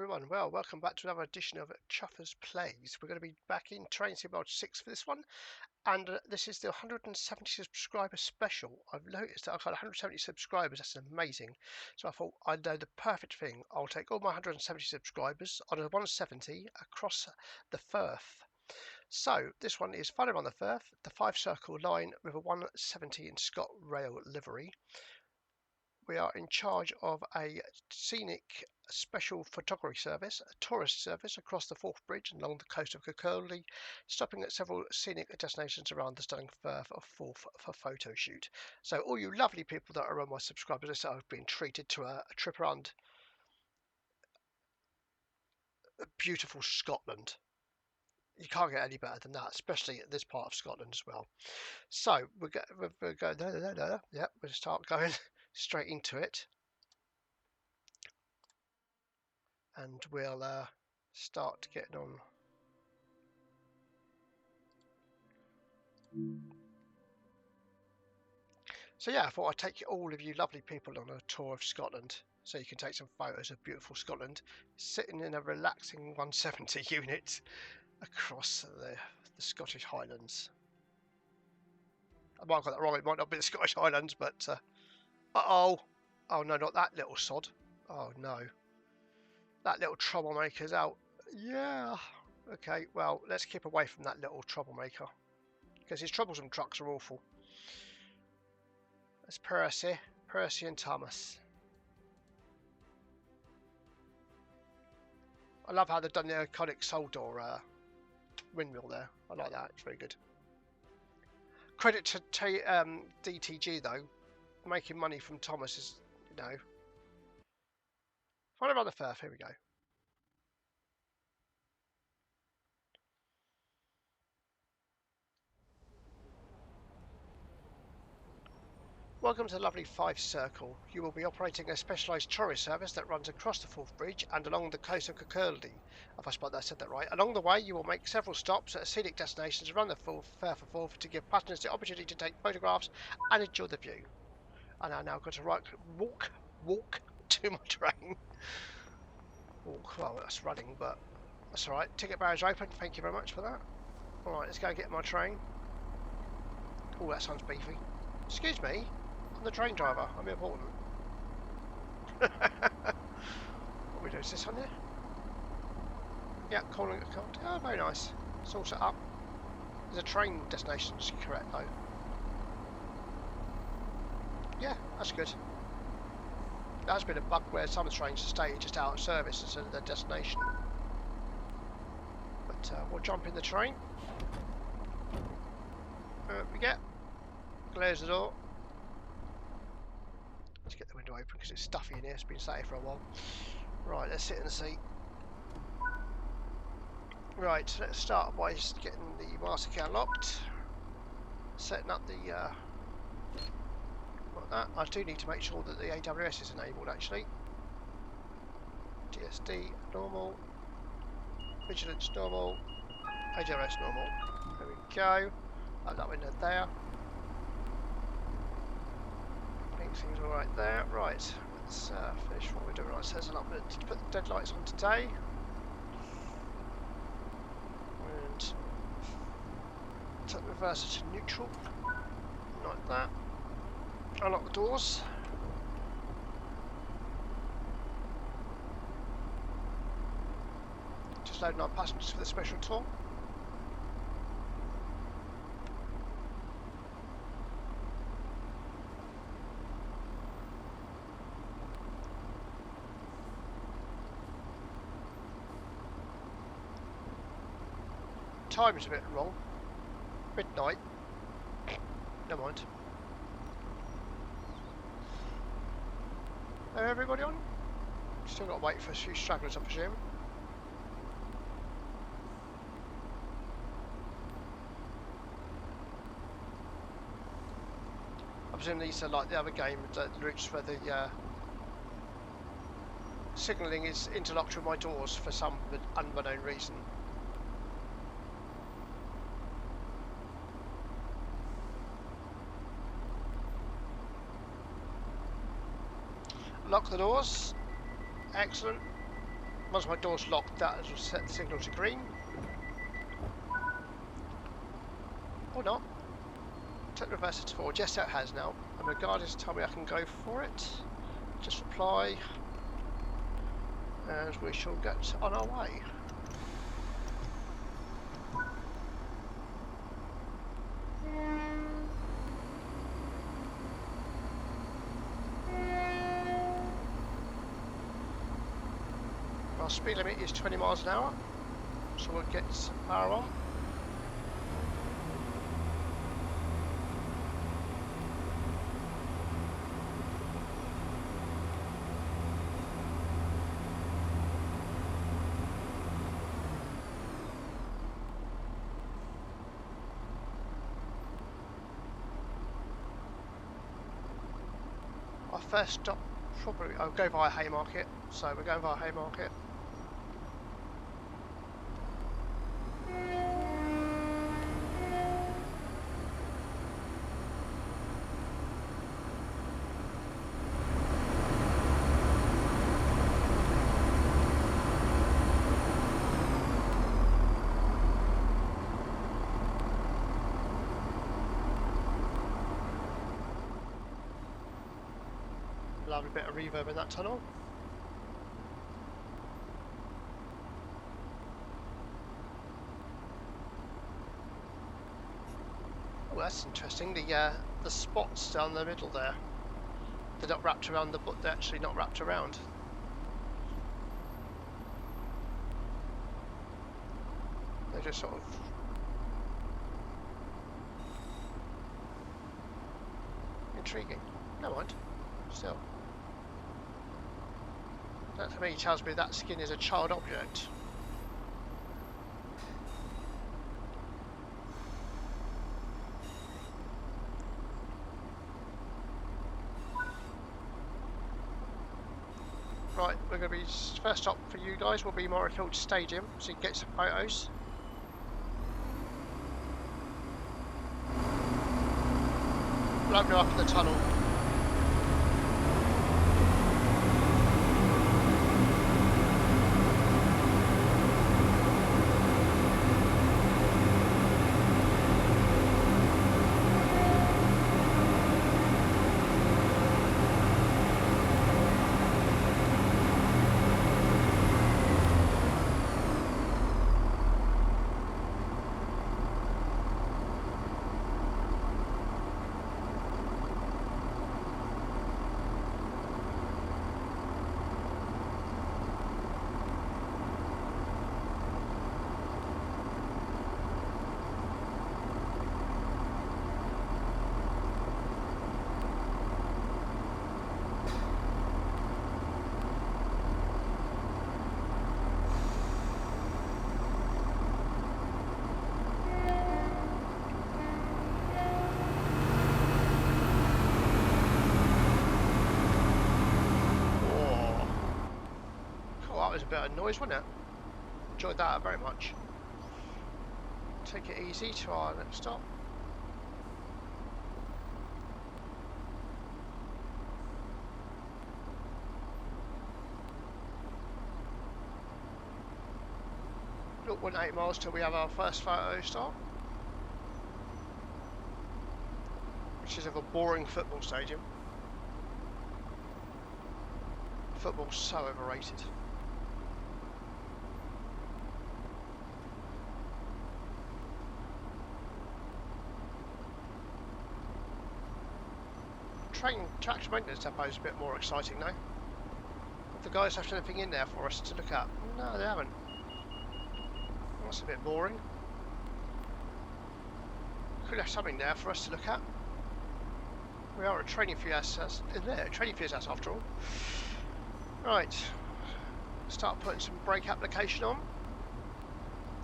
everyone. Well, welcome back to another edition of Chuffers Plays. We're going to be back in Train Sim World 6 for this one, and this is the 170 subscriber special. I've noticed that I've got 170 subscribers. That's amazing. So I thought I'd know the perfect thing. I'll take all my 170 subscribers on a 170 across the Firth. So this one is Fun Around the Firth, the 5-circle line with a 170 in ScotRail livery. We are in charge of a scenic special photography service, a tourist service across the Forth Bridge and along the coast of Kirkcaldy, stopping at several scenic destinations around the stunning Firth of Forth for photo shoot. So all you lovely people that are on my subscribers list have been treated to a trip around beautiful Scotland. You can't get any better than that, especially at this part of Scotland as well. So we'll go there. Yep, we'll start going straight into it. And we'll start getting on. So yeah, I thought I'd take all of you lovely people on a tour of Scotland, so you can take some photos of beautiful Scotland, sitting in a relaxing 170 unit across the Scottish Highlands. I might have got that wrong, it might not be the Scottish Highlands, but oh no, not that little sod. Oh no, that little troublemaker's out. Yeah, okay, well, let's keep away from that little troublemaker, because his troublesome trucks are awful. That's Percy and Thomas. I love how they've done the iconic soul door windmill there. I like that, it's very good. Credit to DTG though, making money from Thomas is, you know. Fun Around the Firth, here we go. Welcome to the lovely 5-circle. You will be operating a specialised tourist service that runs across the Forth Bridge and along the coast of Kirkcaldy. If I said that right. Along the way, you will make several stops at scenic destinations around the Firth of Forth to give passengers the opportunity to take photographs and enjoy the view. And I now got to walk to my train. Walk, well, that's running, but that's all right. Ticket barriers open. Thank you very much for that. All right, let's go get my train. Oh, that sounds beefy. Excuse me. I'm the train driver. I'm important. What we do? Is this on there? Yeah, calling it. Oh, very nice. It's all set up. There's a train destination, correct though. Yeah, that's good. That's been a bug where some trains stay just out of service instead of their destination. But we'll jump in the train. We get. Close the door. Let's get the window open because it's stuffy in here. It's been sat here for a while. Right, let's sit in the seat. Right, let's start by just getting the master key unlocked. Setting up the like that. I do need to make sure that the AWS is enabled actually. TSD normal. Vigilance normal. AWS normal. There we go. Like that window there. Things all right there. Right, let's finish what we're doing. Right, so there's an upload to put the deadlights on today, and take the reverser to neutral, like that. Unlock the doors. Just loading our passengers for the special tour. Time is a bit wrong. Midnight. Never mind. Everybody on? Still got to wait for a few stragglers, I presume. I presume these are like the other game, the routes where the signalling is interlocked with my doors for some unknown reason. Lock the doors. Excellent. Once my door's locked, that will set the signal to green. Or not. Take the reverser to forward. Yes, it has now. And the guard has told me I can go for it. Just reply. And we shall get on our way. Our speed limit is 20 miles an hour, so we'll get some power on. Our first stop, probably, I'll go via Haymarket, so we're going via Haymarket. Lovely bit of reverb in that tunnel. Oh, that's interesting. The spots down the middle there. They're not wrapped around the they're actually not wrapped around. They're just sort of intriguing. No mind. Still. That to me tells me that skin is a child object. Right, we're going to be, first stop for you guys will be Morrifield Stadium, so you can get some photos. We'll open up in the tunnel. Was a bit of noise, wasn't it? Enjoyed that very much. Take it easy to our next stop. Look, 1.8 miles till we have our first photo stop, which is of a boring football stadium. Football's so overrated. Traction maintenance depot is a bit more exciting now. Have the guys left anything in there for us to look at? No, they haven't. That's a bit boring. Could have something there for us to look at. We are a training field in there, training field after all. Right, start putting some brake application on,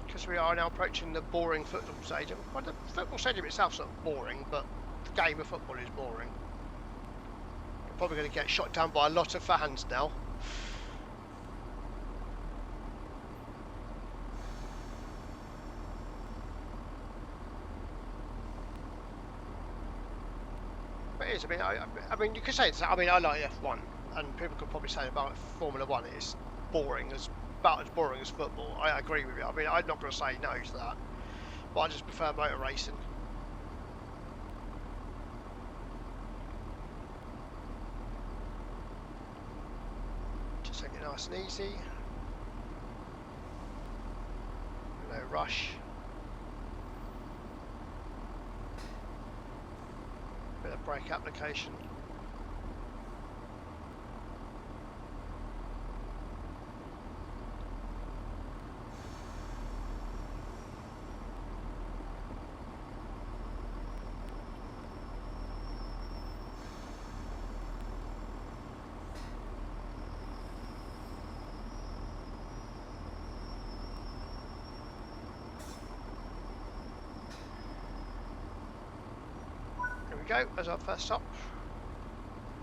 because we are now approaching the boring football stadium. Well, the football stadium itself is not boring, but the game of football is boring. We're probably going to get shot down by a lot of fans now. But it is. I mean, you could say it's. I mean, I like F1, and people could probably say about Formula 1 it's boring as about as boring as football. I agree with you. I mean, I'm not going to say no to that, but I just prefer motor racing. Just take it nice and easy. No rush. Bit of brake application. Here we go, as our first stop.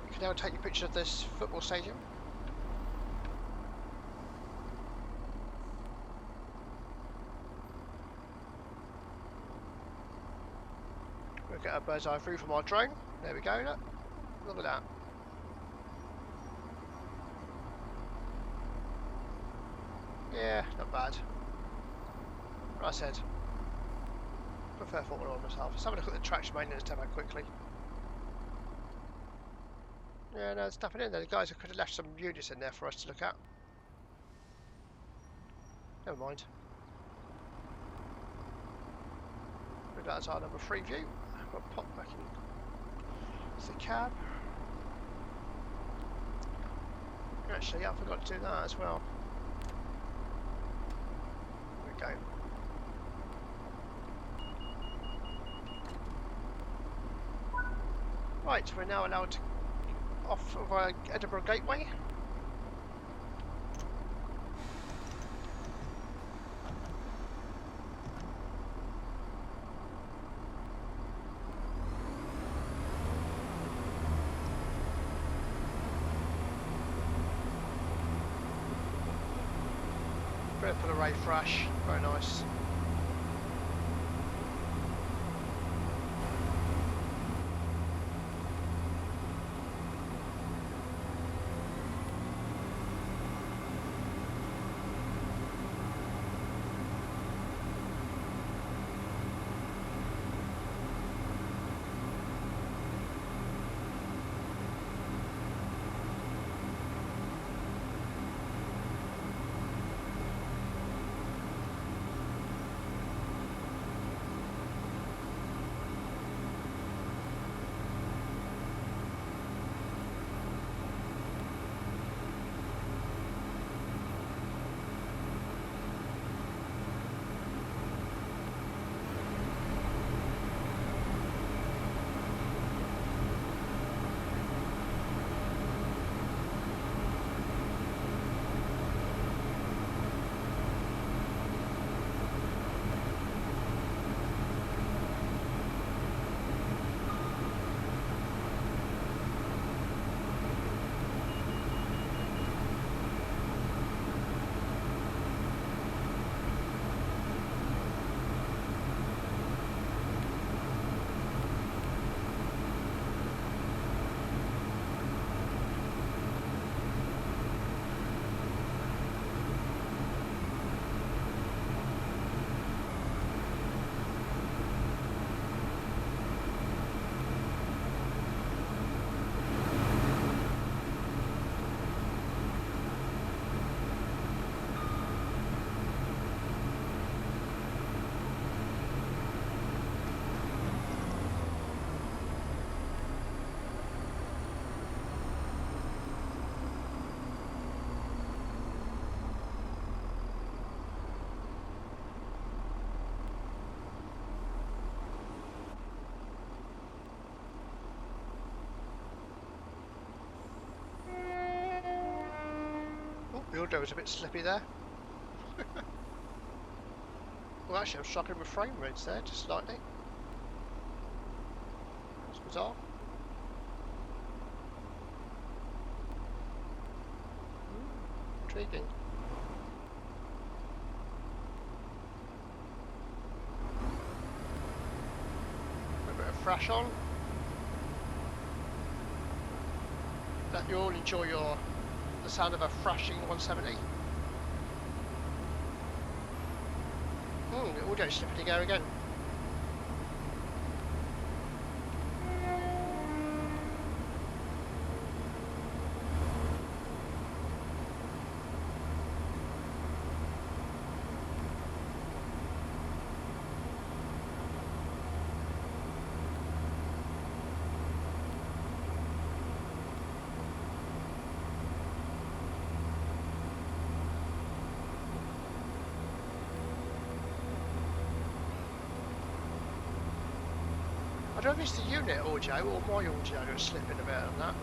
You can now take your picture of this football stadium. We'll get a bird's eye view from our drone. There we go, look at that. Yeah, not bad. Like I said, prefer Formula 1 myself. Let's have a look at the traction maintenance demo quickly. Yeah, no, there's nothing in there. The guys could have left some units in there for us to look at. Never mind. That's our number 3 view. We'll pop back in the cab. Actually, I forgot to do that as well. There we go. Right, we're now allowed to off of our Edinburgh Gateway. Bit of array fresh, very nice. The audio was a bit slippy there. Well, actually, I'm struggling with frame rates there, just slightly. That's bizarre. Intriguing. A bit of thrash on. That you all enjoy the sound of a thrashing 170. The audio's slipping to go again. I don't know if it's the unit audio or my audio that's slipping a bit on that.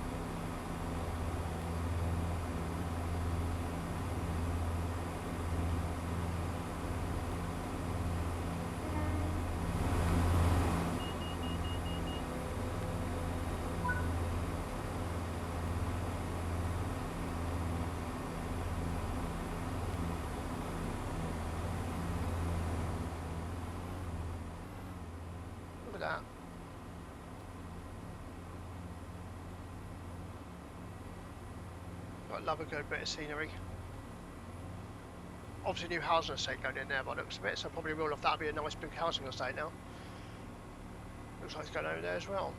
Look at that. I love a good bit of scenery. Obviously new housing estate going in there by the looks of it, so probably rule off that'll be a nice big housing estate now. Looks like it's going over there as well.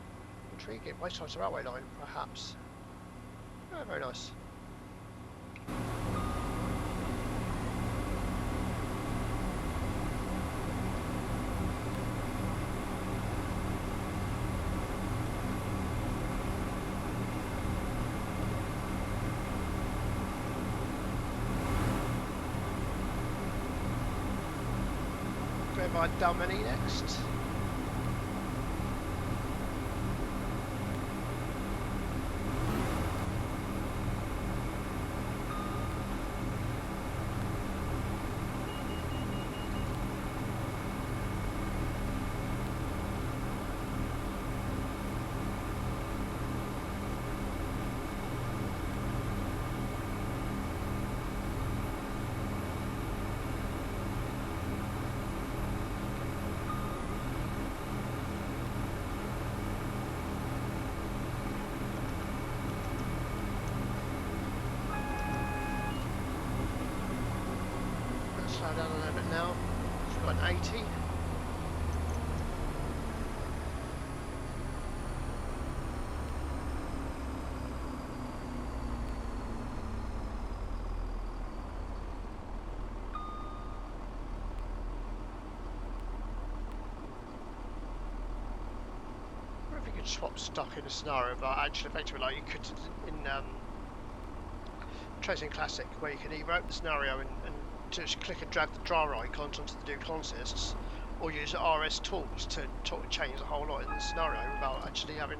Intriguing. Wayside to railway line, perhaps. Oh, very nice. Going by Dalmeny next. Slow down a little bit now. We've got an 80. I wonder if you could swap stock in a scenario, but actually effectively like you could in Tracing Classic, where you can either open the scenario and just click and drag the drawer icons onto the new consists, or use RS tools to change the whole lot in the scenario without actually having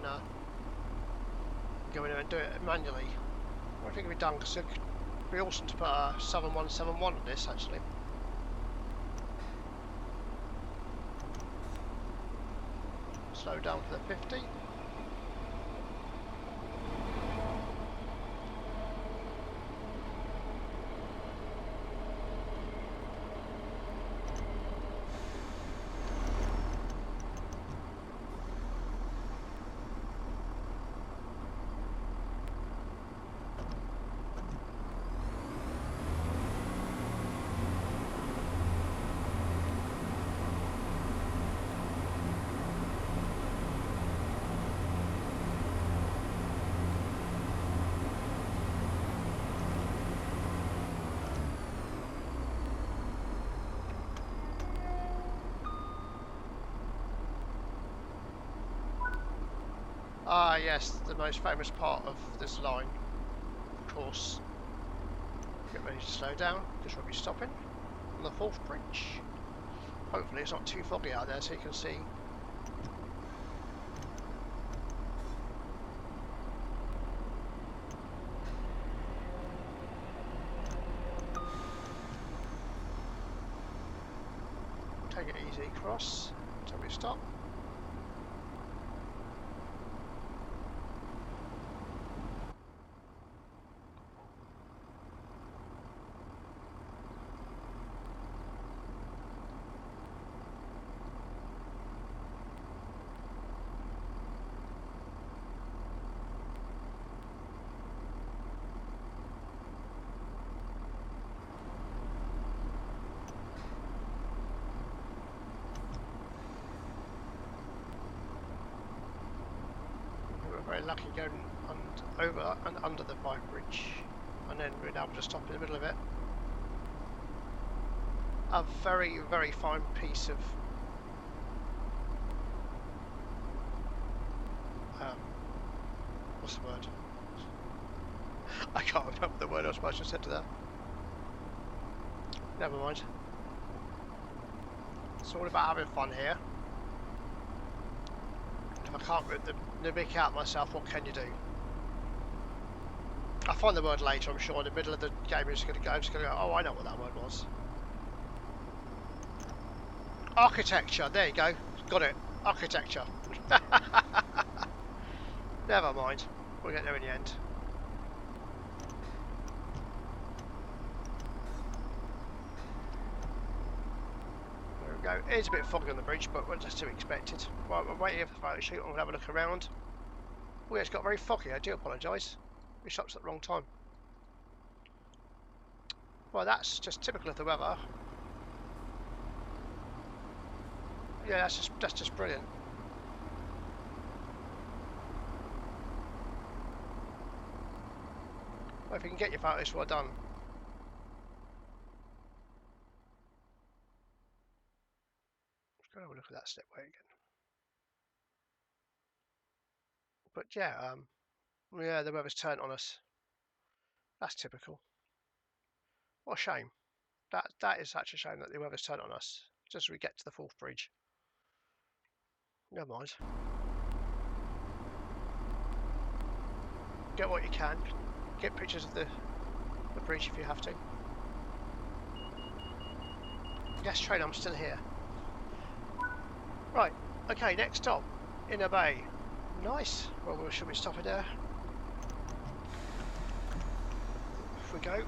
go in there and do it manually. I think it would be done because it could be awesome to put a 7171 on this actually. Slow down for the 50. Ah yes, the most famous part of this line, of course. Get ready to slow down, because we'll be stopping on the 4th bridge. Hopefully it's not too foggy out there so you can see. Take it easy, cross, until we stop. lucky going over and under the bike bridge, and then we're able to stop in the middle of it. A very, very fine piece of what's the word? I can't remember the word I was supposed to have said to that. Never mind. It's all about having fun here. If I can't rip the mick out myself, what can you do? I'll find the word later, I'm sure. In the middle of the game, I'm just going to go, oh, I know what that word was. Architecture, there you go. Got it. Architecture. Never mind. We'll get there in the end. There we go. It is a bit foggy on the bridge, but that's to be expected. Right, we're waiting for the photo shoot. I'm going to have a look around. Oh, yeah, it's got very foggy. I do apologise. We stopped at the wrong time. Well, that's just typical of the weather. Yeah, that's just brilliant. Well, if you can get your photos, well done. Let's go have a look at that slipway again. But yeah, yeah, the weather's turned on us. That's typical. What a shame. That is such a shame that the weather's turned on us. Just as we get to the fourth bridge. Never mind. Get what you can. Get pictures of the bridge if you have to. Yes, train, I'm still here. Right, okay, next stop. Inner Bay. Nice. Well, should we stop it there? Off we go.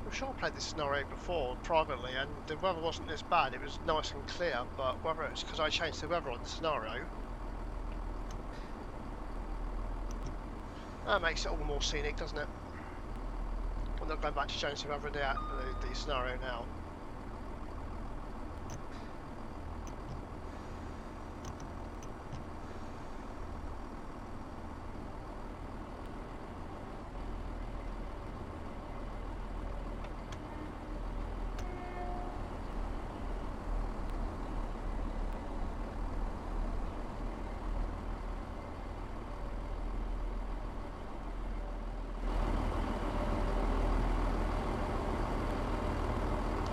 I'm sure I played this scenario before privately, and the weather wasn't this bad. It was nice and clear, but whether it's because I changed the weather on the scenario, that makes it all more scenic, doesn't it? I'm not going back to change the weather in the scenario now.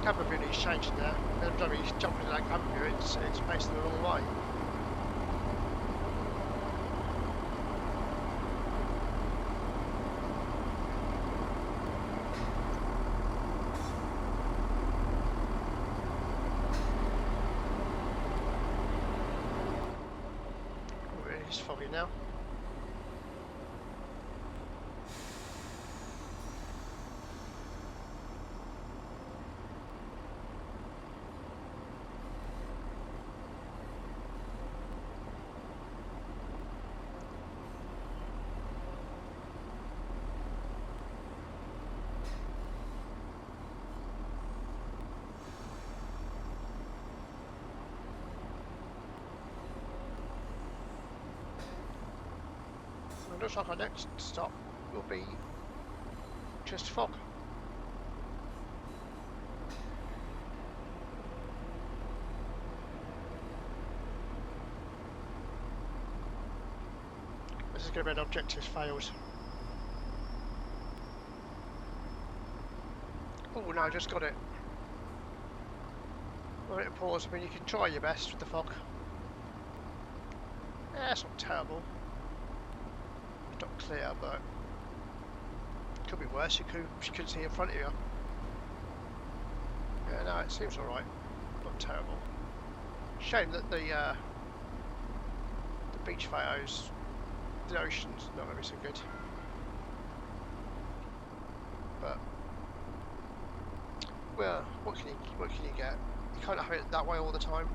Camera view needs changing there. Every time you jump into that camera view, it's facing the wrong way. Oh, it is foggy now. Looks like our next stop will be just fog. This is going to be an objectives failed. Oh no, I just got it. I'll hit pause. I mean, you can try your best with the fog. Yeah, it's not terrible. It's not clear, but it could be worse. You couldn't see in front of you. Yeah, no, it seems alright. Not terrible. Shame that the beach photos, the ocean's not going to be so good. But well, what can you get? You can't have it that way all the time.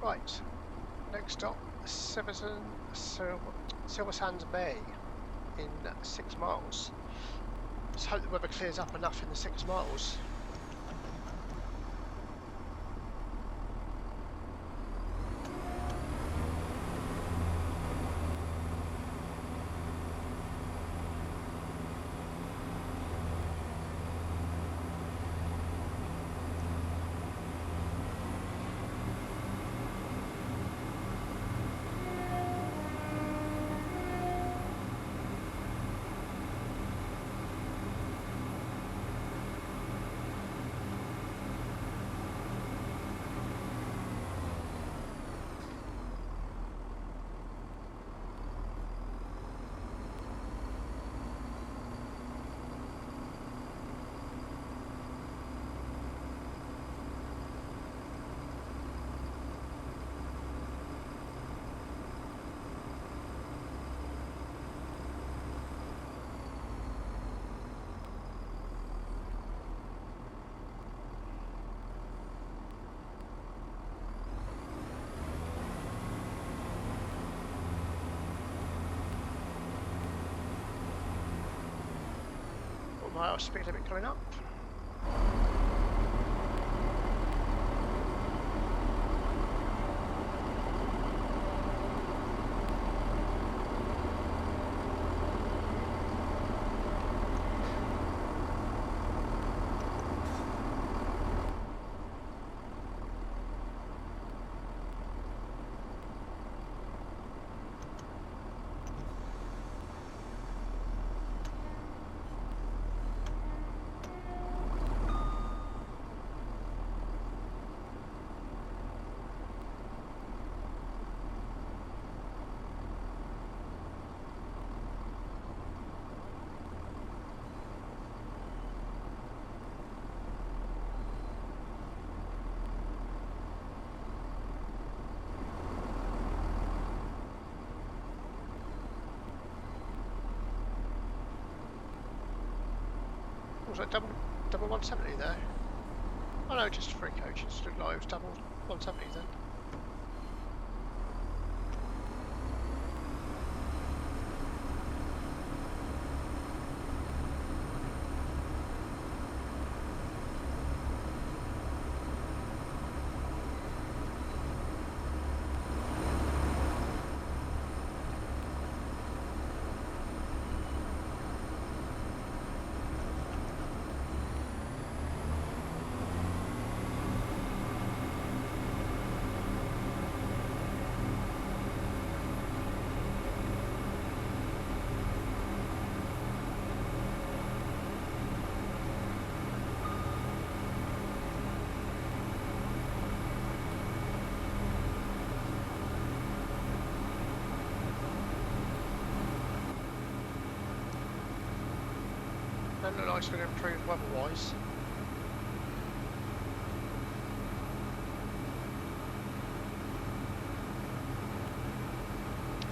Right, next stop, Silver Sands Bay in 6 miles. Let's hope the weather clears up enough in the 6 miles. My speed limit coming up. Was that double 170 there? Oh no, just 3 coaches. Looked like it was double 170 then. Doesn't look like it's going to improve weather-wise.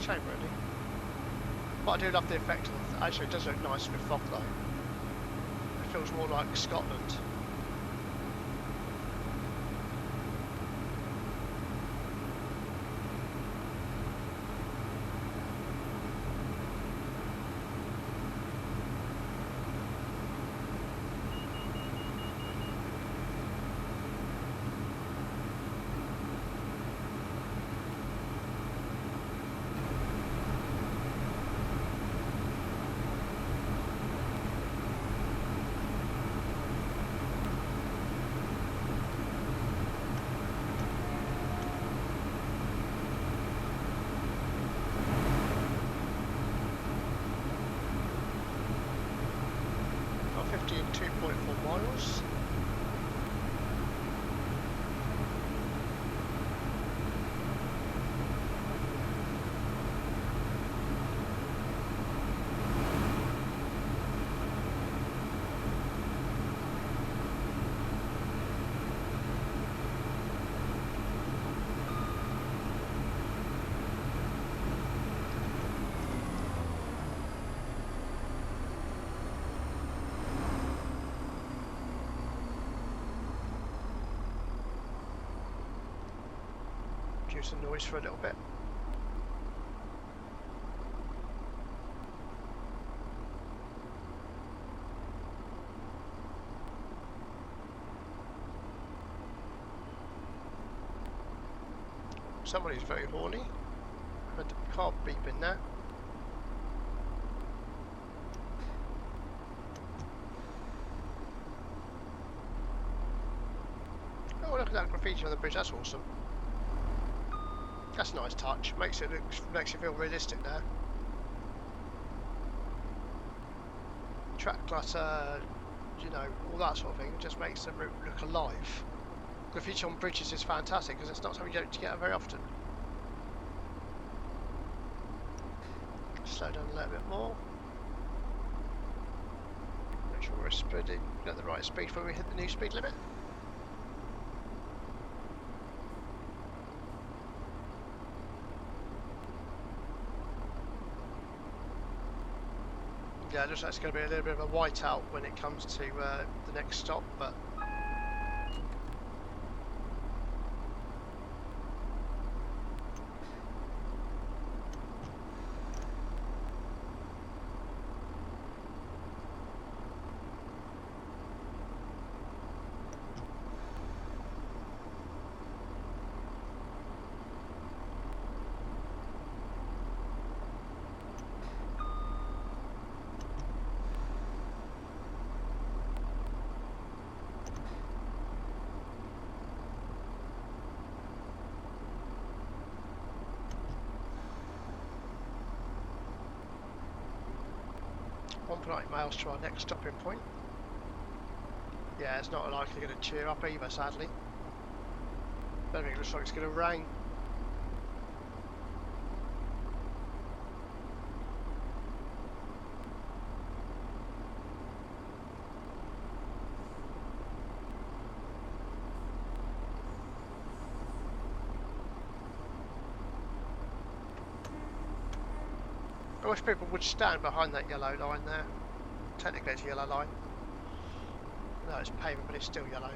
Shame really. But I do love the effect of it. Actually it does look nice with fog though. It feels more like Scotland. In 2.4 miles. Reduce the noise for a little bit. Somebody's very horny. Had the car beeping now. Oh, look at that graffiti on the bridge. That's awesome. That's a nice touch. Makes it feel realistic now. Track clutter, you know, all that sort of thing. It just makes the route look alive. Graffiti on bridges is fantastic because it's not something you don't get very often. Slow down a little bit more. Make sure we're speeding at the right speed when we hit the new speed limit. Yeah, it looks like it's going to be a little bit of a whiteout when it comes to the next stop, but miles to our next stopping point. Yeah, it's not likely going to cheer up either, sadly. I don't think it looks like it's going to rain. I wish people would stand behind that yellow line there. Technically it's a yellow line. No, it's pavement, but it's still yellow.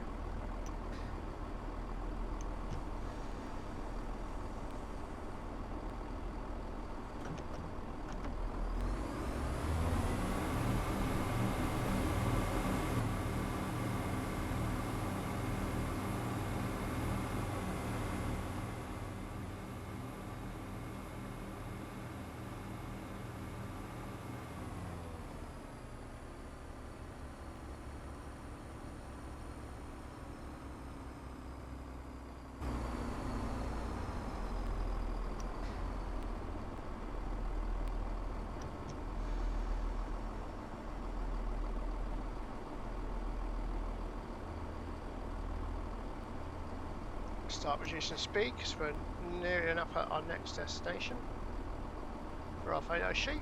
Start reducing speed because we're nearly enough at our next destination for our photo shoot.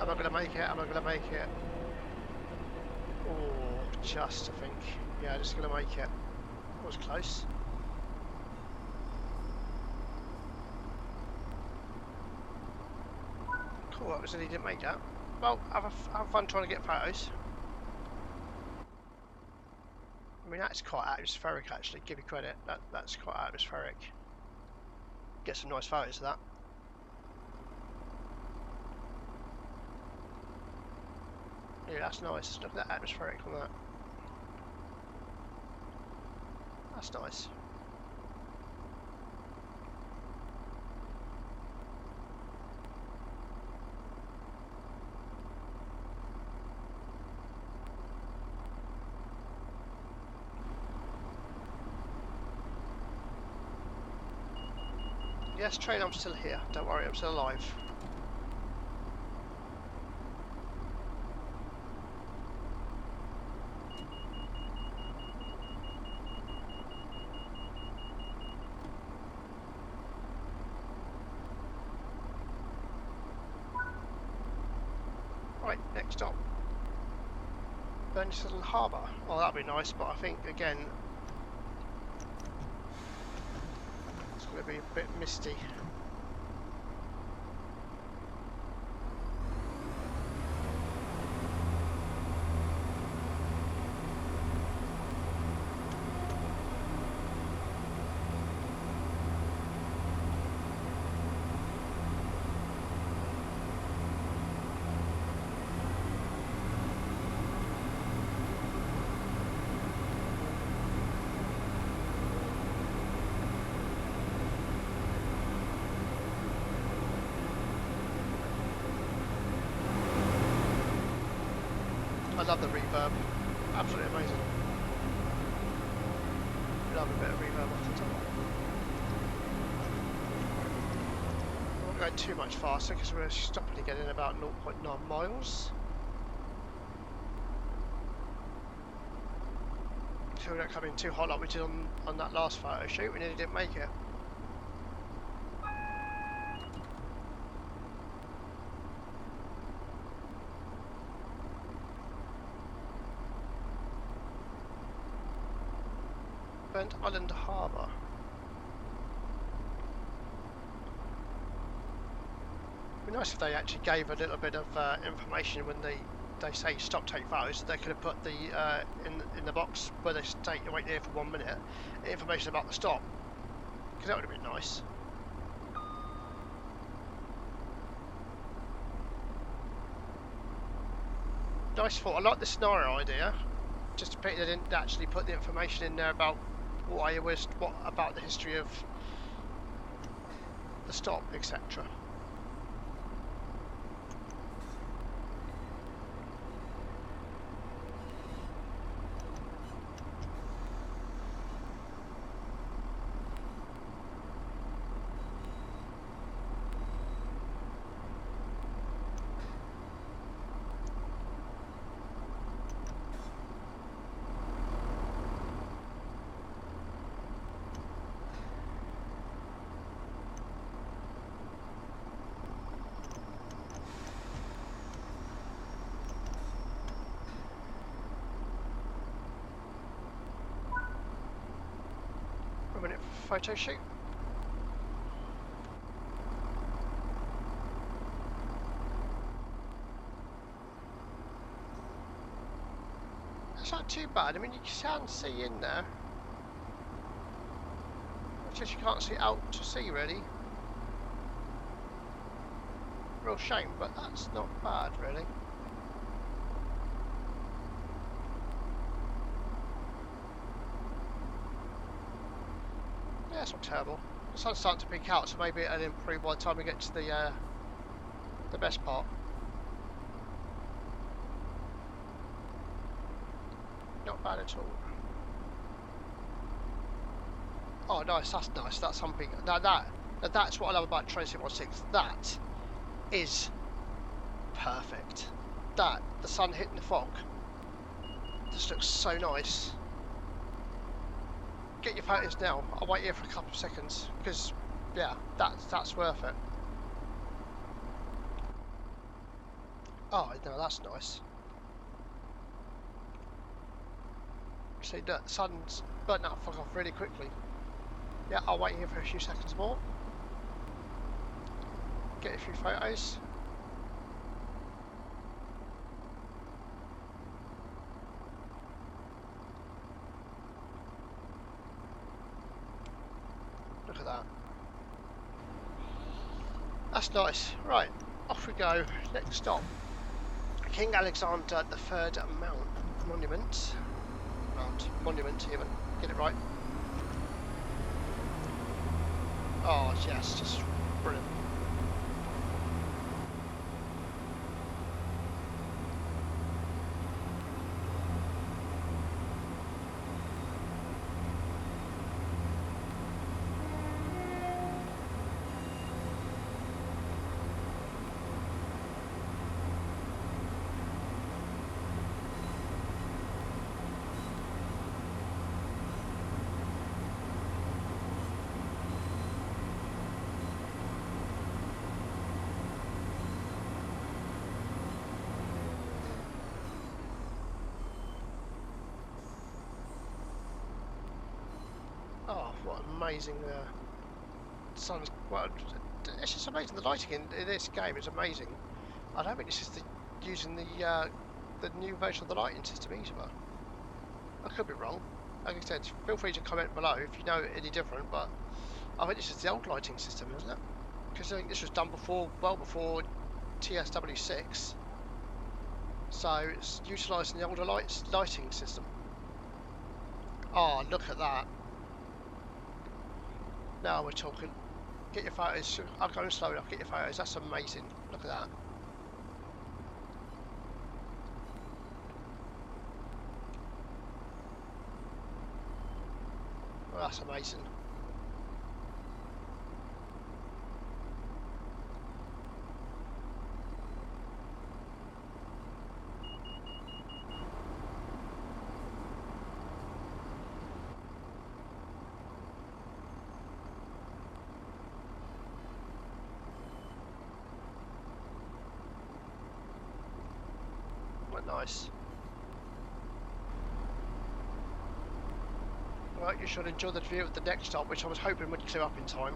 Am I going to make it? Am I going to make it? Oh, just, I think. Yeah, just going to make it. That was close. Cool, that was that he didn't make that. Well, have fun trying to get photos. I mean, that's quite atmospheric, actually. Give you credit. That's quite atmospheric. Get some nice photos of that. Yeah, that's nice. Look at that atmospheric on that. That's nice. Yes, train, I'm still here. Don't worry, I'm still alive. Right, next stop. Burniston Harbour. Oh, that'd be nice, but I think, again, it's going to be a bit misty. I love the reverb. Absolutely amazing. Love a bit of reverb off the top. I won't go too much faster because we're stopping again in about 0.9 miles. So we don't come in too hot like we did on that last photo shoot. We nearly didn't make it. Burnt Island Harbour. It'd be nice if they actually gave a little bit of information when they say stop, take photos. They could have put the in the box where they state wait there for 1 minute, information about the stop, because that would have been nice. Nice thought. I like the scenario idea. Just a pity they didn't actually put the information in there about what about the history of the stop, etc. A minute for photo shoot. It's not too bad. I mean, you can see in there. It's just you can't see out to sea really. Real shame, but that's not bad really. Yeah, it's not terrible. The sun's starting to peek out, so maybe it'll improve by the time we get to the best part. Not bad at all. Oh, nice. That's nice. That's something. Now that's what I love about Train Sim 16. That is perfect. The sun hitting the fog just looks so nice. Get your photos now. I'll wait here for a couple of seconds because, yeah, that's worth it. Oh, no, that's nice. See, the sun's burnt that fog off really quickly. Yeah, I'll wait here for a few seconds more. Get a few photos. Look at that. That's nice. Right, off we go. Next stop. King Alexander III Monument. Monument even. Get it right. Oh yes, just brilliant. Oh, what amazing sun's. Well, it's just amazing. The lighting in this game is amazing. I don't think this is using the new version of the lighting system either. I could be wrong. Like I said, feel free to comment below if you know any different. But I think this is the old lighting system, isn't it? Because I think this was done before, well before TSW 6. So it's utilising the older lighting system. Oh, look at that. Now we're talking. Get your photos. I'll go slow enough. Get your photos. That's amazing. Look at that. Well, that's amazing. Nice. Right, you should enjoy the view of the next stop, which I was hoping would clear up in time.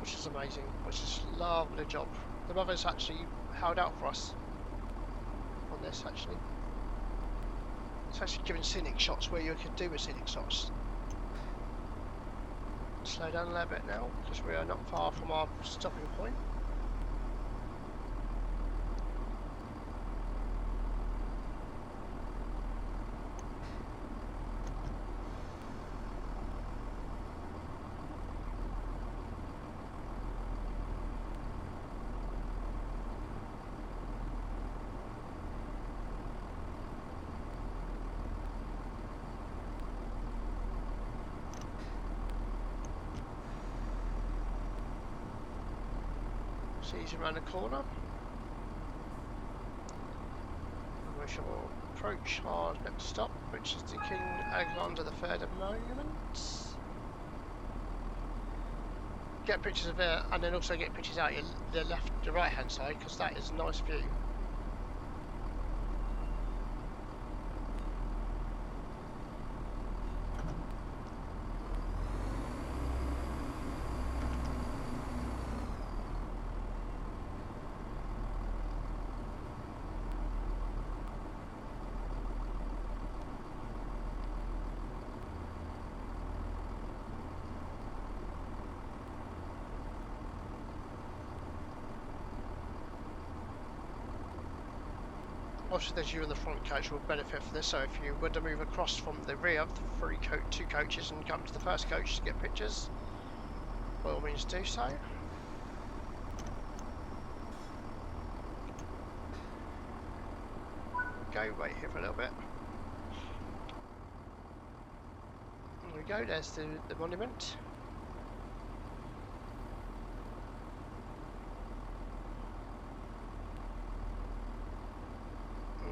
Which is amazing. Which is a lovely job. The mother's actually held out for us on this, actually. It's actually giving scenic shots where you could do with scenic shots. Slow down a little bit now, because we are not far from our stopping point. Easy around the corner. And we shall approach our next stop, which is the King Alexander III Monument. Get pictures of it, and then also get pictures out your right hand side, because that is a nice view. Obviously, those of you in the front coach will benefit from this, so if you were to move across from the rear of the two coaches and come to the first coach to get pictures, by all means do so. Go, wait here for a little bit. There we go, there's the monument.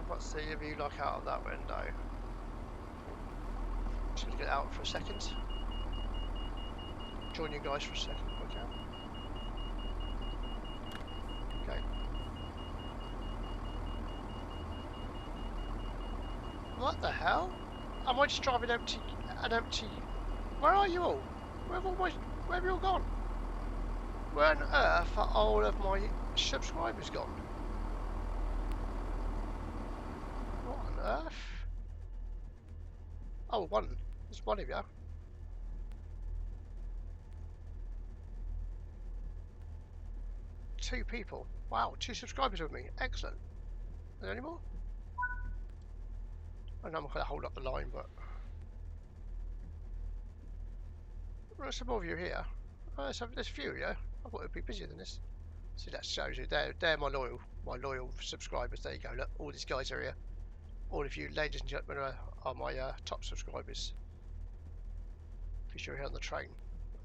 What's the view like out of that window? Just gonna get out for a second. Join you guys for a second if I can. What the hell? Am I just driving an empty... Where are you all? Where have you all gone? Where on earth are all of my subscribers gone? What on earth? Oh, one. There's one of you. Two people. Wow, 2 subscribers with me. Excellent. Are there any more? I know I'm going to hold up the line, but... There's some more of you here. Oh, there's a few of you. I thought it would be busier than this. See, that shows you. They're my loyal subscribers. There you go. Look, all these guys are here. All of you, ladies and gentlemen, are my top subscribers. If you're here on the train,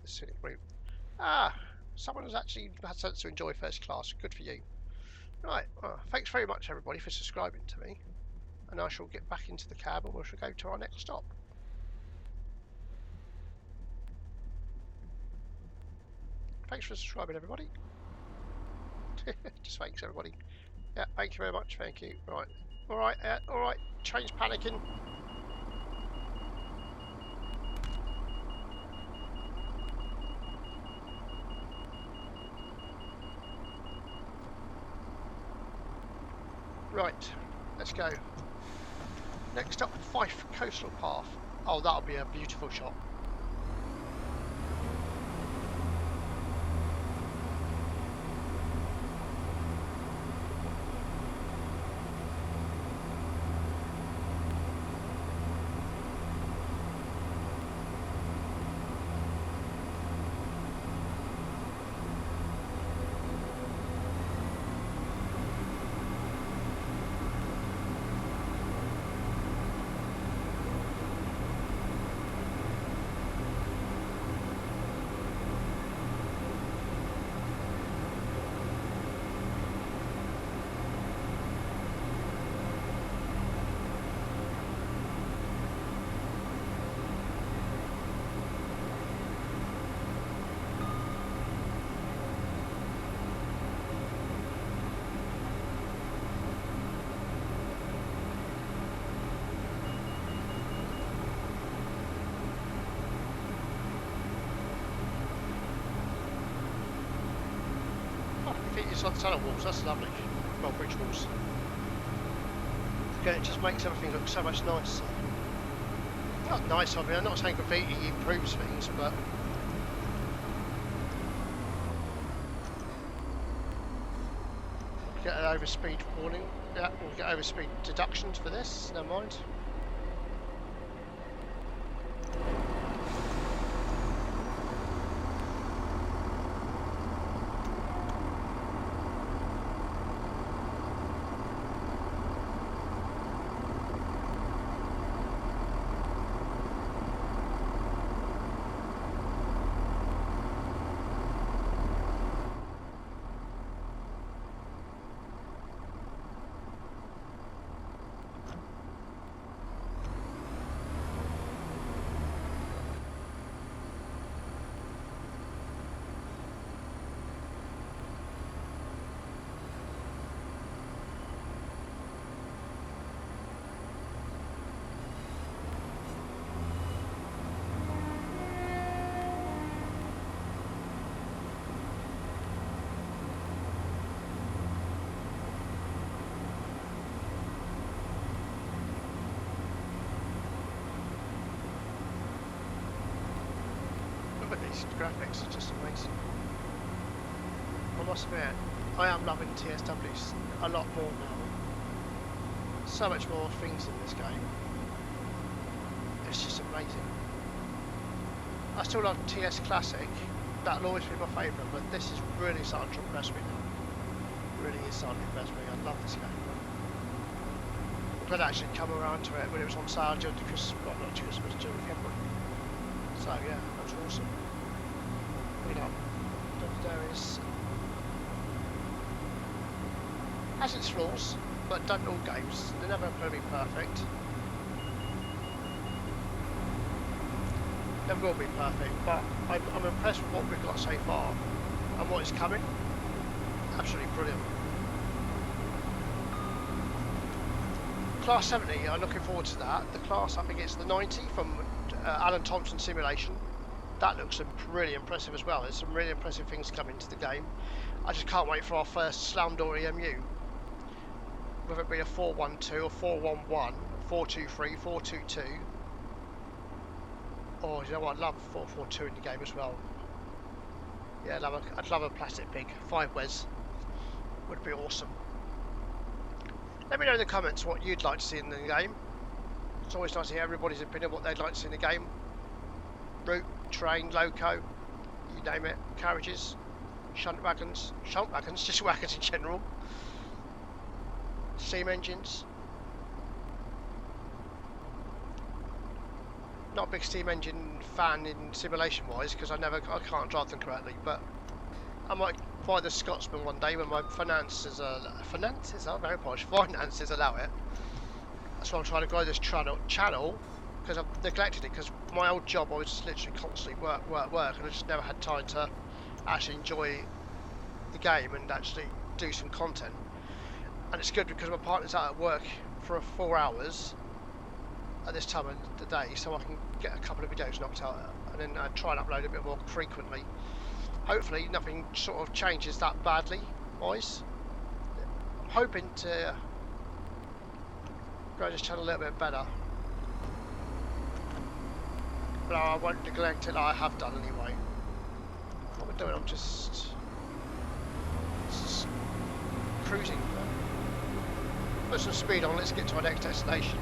the scenic route. Ah, someone has actually had sense to enjoy first class. Good for you. Right. Well, thanks very much, everybody, for subscribing to me. And I shall get back into the cab and we shall go to our next stop. Thanks for subscribing, everybody. Just thanks, everybody. Yeah, thank you very much. Thank you. Right. All right. All right. Train's panicking. Right. Let's go. Next up, Fife Coastal Path. Oh, that'll be a beautiful shot. It's on the tunnel walls, that's lovely. Well, bridge walls. Again, it just makes everything look so much nicer. Not nice, I mean, I'm not saying graffiti improves things, but... We'll get an overspeed warning. Yeah, we'll get overspeed deductions for this, never mind. These graphics are just amazing. I must admit, I am loving TSWs a lot more now. So much more things in this game. It's just amazing. I still love TS Classic. That'll always be my favourite, but this is really starting to impress me now. Really is starting to impress me. I love this game. I'm glad I actually come around to it when it was on sale during the Christmas, well, not Christmas, during February. So yeah, that was awesome. There is has its flaws, but don't all games. They're never going to be perfect. Never will be perfect, but I'm impressed with what we've got so far and what is coming. Absolutely brilliant. Class 70, I'm looking forward to that. The class, I think it's the 90 from Alan Thompson Simulation. That looks really impressive as well. There's some really impressive things coming to the game. I just can't wait for our first slam door EMU. Whether it be a 412 or 411, 423, 422. Or you know what, I'd love 442 in the game as well. Yeah, I'd love a plastic pig. 5 Wes would be awesome. Let me know in the comments what you'd like to see in the game. It's always nice to hear everybody's opinion, what they'd like to see in the game. Route, train, loco, you name it, carriages, shunt wagons, just wagons in general, steam engines. Not a big steam engine fan in simulation wise because I can't drive them correctly, but I might buy the Scotsman one day when my finances very posh, finances allow it. That's why I'm trying to grow this channel because I've neglected it, because my old job I was just literally constantly work, and I just never had time to actually enjoy the game and actually do some content. And it's good because my partner's out at work for 4 hours at this time of the day, so I can get a couple of videos knocked out and then try and upload a bit more frequently. Hopefully nothing sort of changes that badly wise. I'm hoping to grow this channel a little bit better, but I won't neglect it like I have done anyway. What we're doing, I'm just cruising. Put some speed on, let's get to our next destination.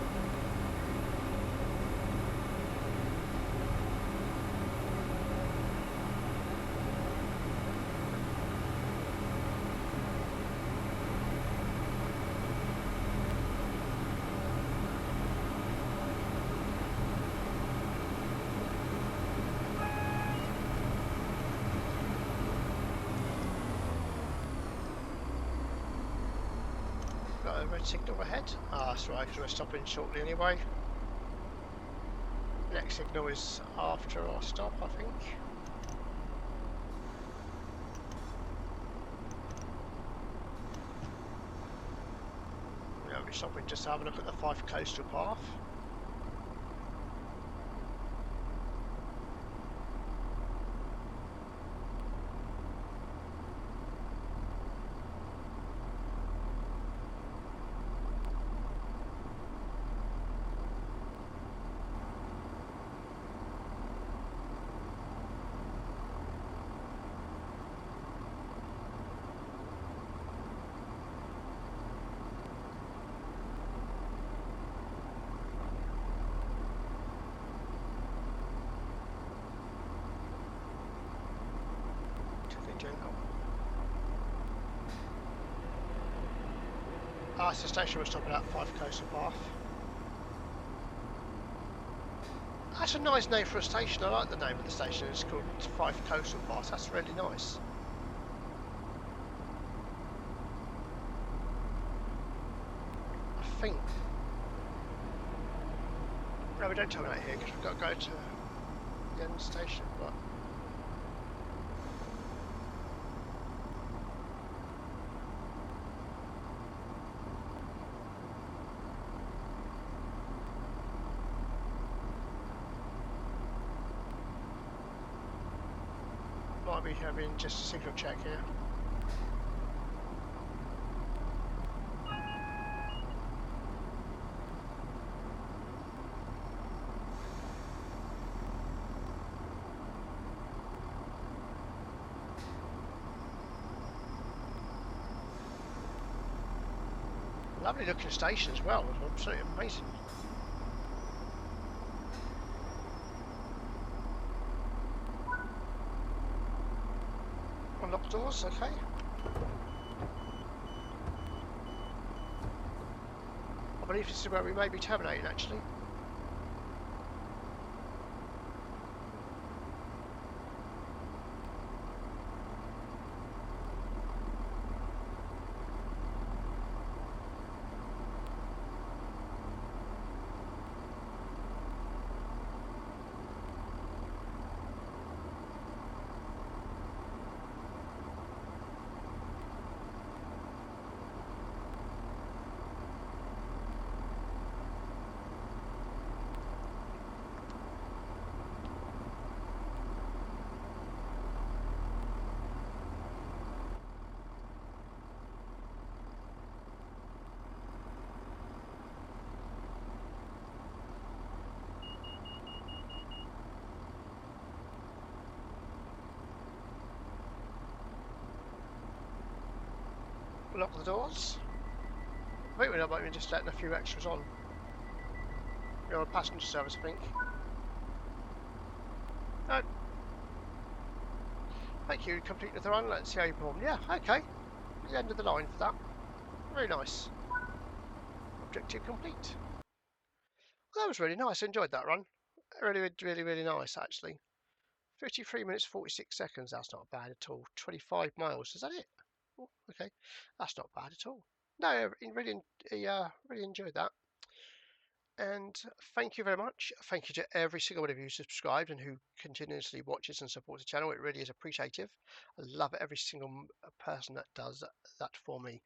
Got a red signal ahead. Ah, that's right, because we're stopping shortly anyway. Next signal is after our stop, I think. Yeah, we're stopping just to have a look at the Fife Coastal Path. Ah, it's the station we're stopping at, Fife Coastal Path. That's a nice name for a station. I like the name of the station. It's called Fife Coastal Path. That's really nice. I think. No, we don't terminate here because we've got to go to the end station, but. Might be having just a signal check here. Lovely looking station as well, absolutely amazing. Unlock doors, okay. I believe this is where we may be terminating actually. lock the doors. I think we might be just letting a few extras on. You're on passenger service, I think. No. Thank you. Completed the run. Let's see how you perform. Yeah, okay. The end of the line for that. Very nice. Objective complete. Well, that was really nice. I enjoyed that run. Really nice, actually. 53 minutes 46 seconds. That's not bad at all. 25 miles. Is that it? Oh, okay. That's not bad at all. No, I really enjoyed that. And thank you very much. Thank you to every single one of you who subscribed and who continuously watches and supports the channel. It really is appreciative. I love every single person that does that for me.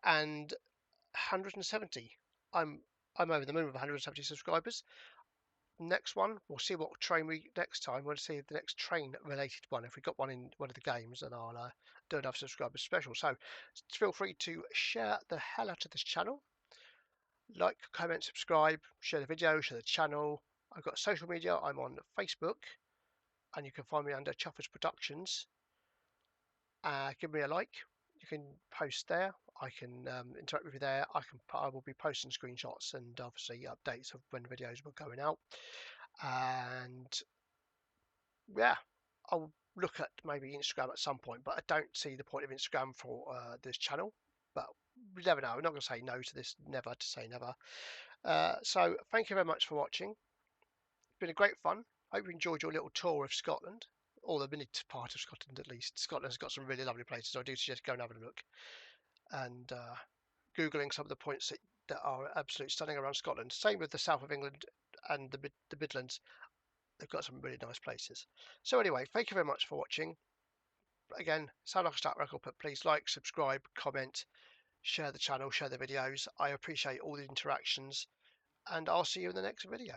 And 170. I'm over the moon with 170 subscribers. Next one, we'll see what train we next time. We'll see the next train related one. If we got one in one of the games, then I'll do another subscriber special. So feel free to share the hell out of this channel. Like, comment, subscribe, share the video, share the channel. I've got social media. I'm on Facebook, and you can find me under Chuffers Productions. Give me a like. You can post there. I can interact with you there. I will be posting screenshots and obviously updates of when videos were going out. And yeah, I'll look at maybe Instagram at some point, but I don't see the point of Instagram for this channel. But you never know. I'm not going to say no to this. Never to say never. So thank you very much for watching. It's been a great fun. Hope you enjoyed your little tour of Scotland, or the mini part of Scotland at least. Scotland's got some really lovely places. I do suggest going and having a look and Googling some of the points that are absolutely stunning around Scotland. Same with the south of England and the Midlands. They've got some really nice places. So anyway, thank you very much for watching. Again, sound like a start record, but please like, subscribe, comment, share the channel, share the videos. I appreciate all the interactions, and I'll see you in the next video.